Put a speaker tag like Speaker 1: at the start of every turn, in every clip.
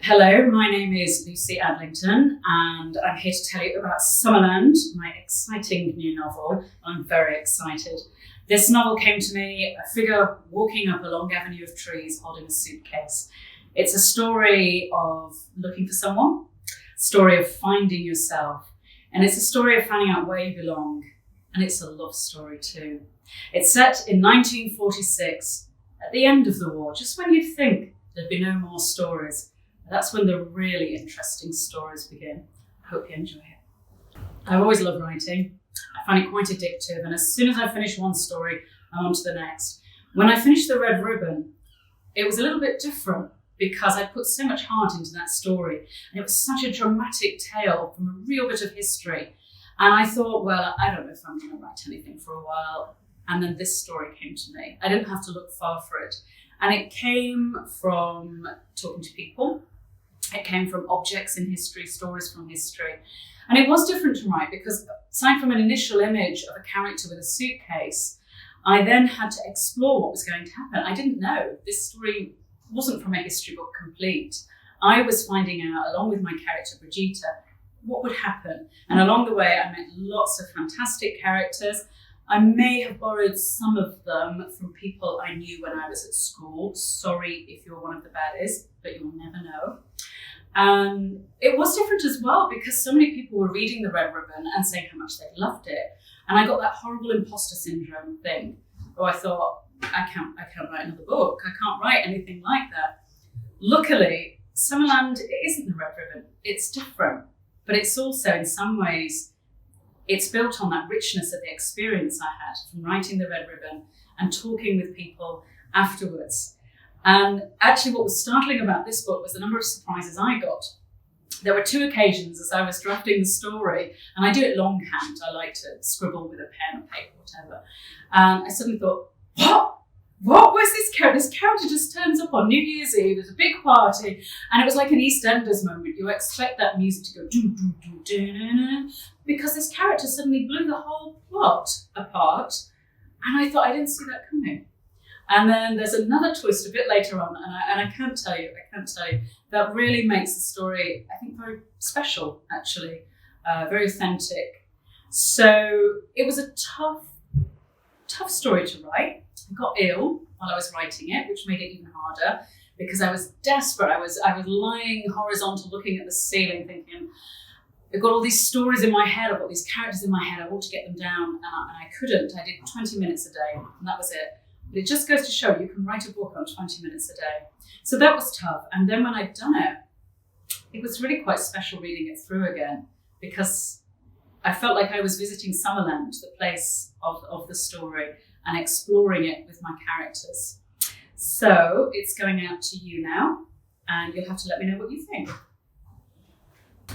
Speaker 1: Hello, my name is Lucy Adlington and I'm here to tell you about Summerland, my exciting new novel. I'm very excited. This novel came to me, a figure walking up a long avenue of trees holding a suitcase. It's a story of looking for someone, a story of finding yourself, and it's a story of finding out where you belong. And it's a love story too. It's set in 1946, at the end of the war, just when you'd think there'd be no more stories. That's when the really interesting stories begin. I hope you enjoy it. I've always loved writing. I find it quite addictive, and as soon as I finish one story, I'm on to the next. When I finished The Red Ribbon, it was a little bit different because I put so much heart into that story, and it was such a dramatic tale from a real bit of history. And I thought, well, I don't know if I'm going to write anything for a while. And then this story came to me. I didn't have to look far for it. And it came from talking to people. It came from objects in history, stories from history. And it was different to write because aside from an initial image of a character with a suitcase, I then had to explore what was going to happen. I didn't know. This story wasn't from a history book complete. I was finding out, along with my character, Brigitte, what would happen. And along the way, I met lots of fantastic characters. I may have borrowed some of them from people I knew when I was at school. Sorry if you're one of the baddies, but you'll never know. It was different as well because so many people were reading The Red Ribbon and saying how much they loved it. And I got that horrible imposter syndrome thing. Oh, I thought, I can't write another book. I can't write anything like that. Luckily, Summerland isn't The Red Ribbon. It's different. But it's also, in some ways, it's built on that richness of the experience I had from writing The Red Ribbon and talking with people afterwards. And actually what was startling about this book was the number of surprises I got. There were two occasions as I was drafting the story, and I do it longhand. I like to scribble with a pen or paper, whatever. And I suddenly thought, what was this character? This character just turns up on New Year's Eve, there's a big party, and it was like an EastEnders moment. You expect that music to go do, because this character suddenly blew the whole plot apart, and I thought I didn't see that coming. And then there's another twist a bit later on, and I can't tell you, that really makes the story, I think, very special, actually, very authentic. So it was a tough story to write. I got ill while I was writing it, which made it even harder because I was desperate. I was lying horizontal, looking at the ceiling, thinking, I've got all these stories in my head, I've got these characters in my head, I want to get them down, and I couldn't. I did 20 minutes a day, and that was it. But it just goes to show you can write a book on 20 minutes a day. So that was tough. And then when I'd done it, it was really quite special reading it through again because I felt like I was visiting Summerland, the place of the story, and exploring it with my characters. So it's going out to you now, and you'll have to let me know what you think.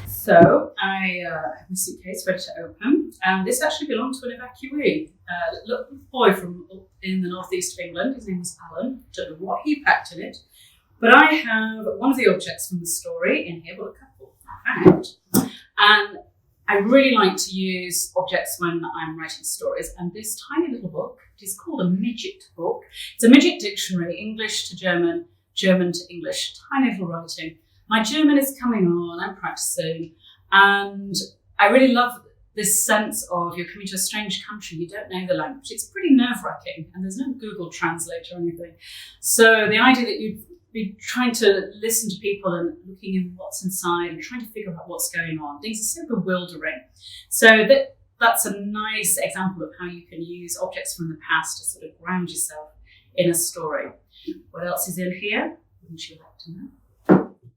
Speaker 1: So I have my suitcase ready to open, and this actually belonged to an evacuee, a little boy from in the northeast of England. His name was Alan. Don't know what he packed in it, but I have one of the objects from the story in here, well, a couple, in fact. And I really like to use objects when I'm writing stories, and this tiny little book, it is called a midget book. It's a midget dictionary, English to German, German to English, tiny little writing. My German is coming on, I'm practicing, and I really love this sense of you're coming to a strange country, you don't know the language. It's pretty nerve-wracking, and there's no Google Translate or anything. So the idea that you'd be trying to listen to people and looking in what's inside and trying to figure out what's going on, things are so bewildering. So that's a nice example of how you can use objects from the past to sort of ground yourself in a story. What else is in here? Wouldn't you like to know?